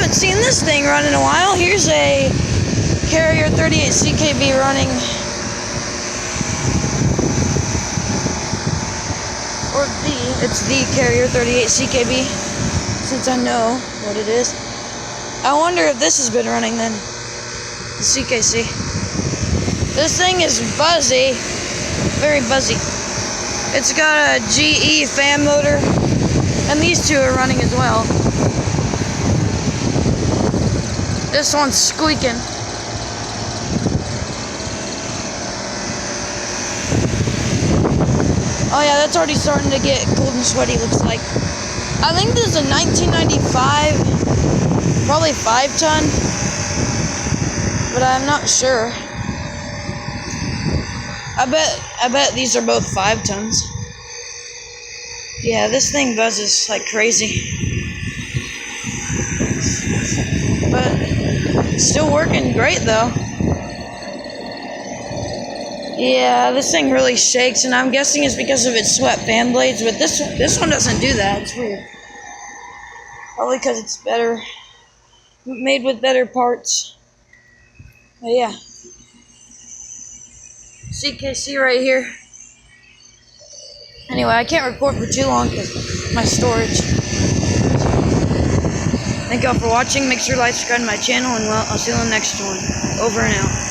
haven't seen this thing run in a while. Here's a Carrier 38 CKB running. It's the Carrier 38 CKB, since I know what it is. I wonder if this has been running then. The CKC. This thing is buzzy, very buzzy. It's got a GE fan motor, and these two are running as well. This one's squeaking. Oh yeah, that's already starting to get cold and sweaty, looks like. I think this is a 1995, probably 5-ton, but I'm not sure. I bet these are both 5 tons. Yeah, this thing buzzes like crazy. But it's still working great though. Yeah, this thing really shakes, and I'm guessing it's because of its swept fan blades, but this one doesn't do that. It's weird. Probably because it's better, made with better parts. But yeah. CKC right here. Anyway, I can't record for too long because of my storage. Thank y'all for watching. Make sure to like, subscribe to my channel, and well, I'll see you on the next one. Over and out.